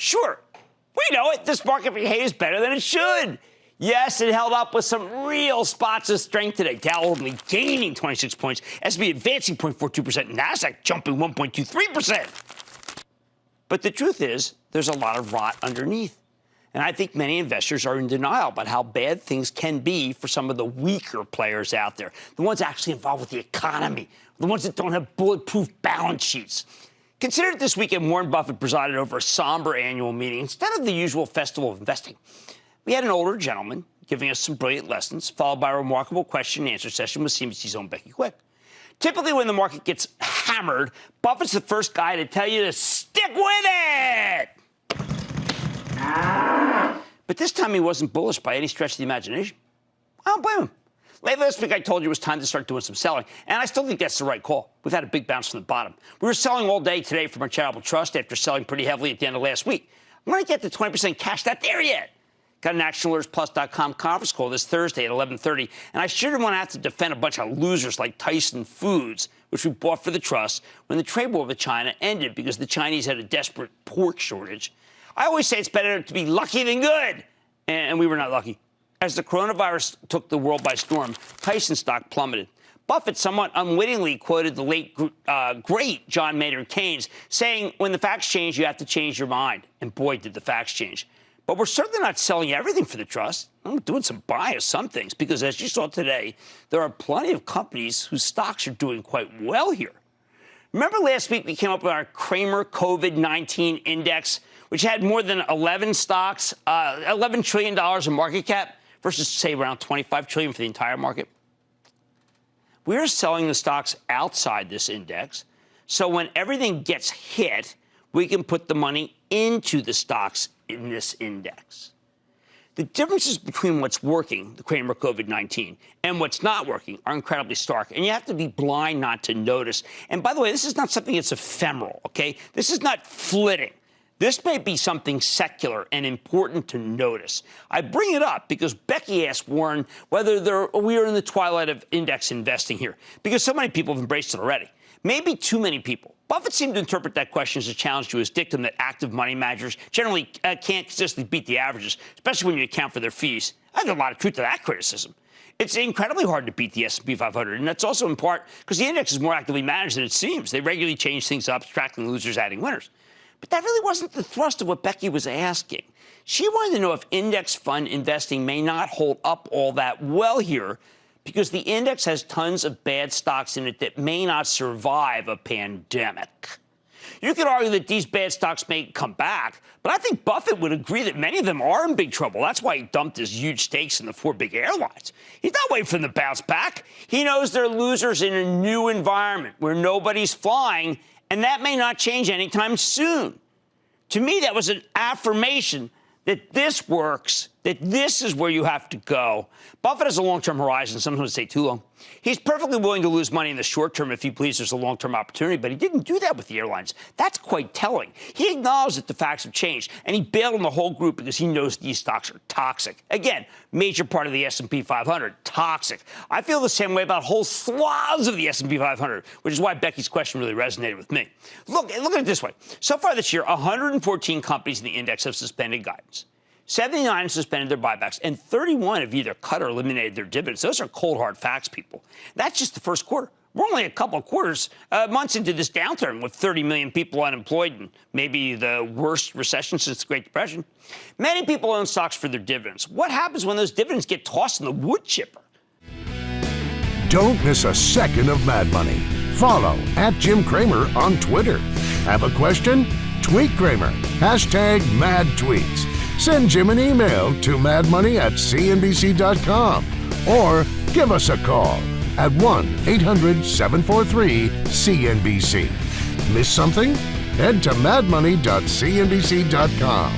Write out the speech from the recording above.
Sure, we know it. This market behaves better than it should. Yes, it held up with some real spots of strength today. Dow only gaining 26 points, S&P advancing 0.42%, NASDAQ jumping 1.23%. But the truth is, there's a lot of rot underneath. And I think many investors are in denial about how bad things can be for some of the weaker players out there, the ones actually involved with the economy, the ones that don't have bulletproof balance sheets. Consider it this weekend Warren Buffett presided over a somber annual meeting instead of the usual festival of investing. We had an older gentleman giving us some brilliant lessons, followed by a remarkable question and answer session with CNBC's own Becky Quick. Typically, when the market gets hammered, Buffett's the first guy to tell you to stick with it. But this time he wasn't bullish by any stretch of the imagination. I don't blame him. Late last week, I told you it was time to start doing some selling, and I still think that's the right call. We've had a big bounce from the bottom. We were selling all day today from our charitable trust after selling pretty heavily at the end of last week. I'm going to get to 20% cash. Not there yet. Got an ActionAlertsPlus.com conference call this Thursday at 11:30, and I sure didn't want to have to defend a bunch of losers like Tyson Foods, which we bought for the trust when the trade war with China ended because the Chinese had a desperate pork shortage. I always say it's better to be lucky than good, and we were not lucky. As the coronavirus took the world by storm, Tyson stock plummeted. Buffett somewhat unwittingly quoted the late, great John Maynard Keynes, saying, when the facts change, you have to change your mind. And boy, did the facts change. But we're certainly not selling everything for the trust. I'm doing some buy of some things, because as you saw today, there are plenty of companies whose stocks are doing quite well here. Remember last week we came up with our Cramer COVID-19 index, which had more than 11 stocks, $11 trillion in market cap versus, say, around $25 trillion for the entire market? We're selling the stocks outside this index, so when everything gets hit, we can put the money into the stocks in this index. The differences between what's working, the Cramer COVID-19, and what's not working are incredibly stark, and you have to be blind not to notice. And by the way, this is not something that's ephemeral, okay? This is not flitting. This may be something secular and important to notice. I bring it up because Becky asked Warren whether we are in the twilight of index investing here, because so many people have embraced it already. Maybe too many people. Buffett seemed to interpret that question as a challenge to his dictum that active money managers generally can't consistently beat the averages, especially when you account for their fees. There's a lot of truth to that criticism. It's incredibly hard to beat the S&P 500, and that's also in part because the index is more actively managed than it seems. They regularly change things up, subtracting losers, adding winners. But that really wasn't the thrust of what Becky was asking. She wanted to know if index fund investing may not hold up all that well here, because the index has tons of bad stocks in it that may not survive a pandemic. You could argue that these bad stocks may come back, but I think Buffett would agree that many of them are in big trouble. That's why he dumped his huge stakes in the 4 big airlines. He's not waiting for them to bounce back. He knows they're losers in a new environment where nobody's flying, and that may not change anytime soon. To me, that was an affirmation that this works, that this is where you have to go. Buffett has a long-term horizon, some would say too long. He's perfectly willing to lose money in the short term if he believes there's a long-term opportunity, but he didn't do that with the airlines. That's quite telling. He acknowledged that the facts have changed, and he bailed on the whole group because he knows these stocks are toxic. Again, major part of the S&P 500, toxic. I feel the same way about whole swaths of the S&P 500, which is why Becky's question really resonated with me. Look at it this way. So far this year, 114 companies in the index have suspended guidance. 79 suspended their buybacks, and 31 have either cut or eliminated their dividends. Those are cold, hard facts, people. That's just the first quarter. We're only a couple of months into this downturn with 30 million people unemployed and maybe the worst recession since the Great Depression. Many people own stocks for their dividends. What happens when those dividends get tossed in the wood chipper? Don't miss a second of Mad Money. Follow @JimCramer on Twitter. Have a question? Tweet Cramer. #MadTweets. Send Jim an email to madmoney@cnbc.com or give us a call at 1-800-743-CNBC. Miss something? Head to madmoney.cnbc.com.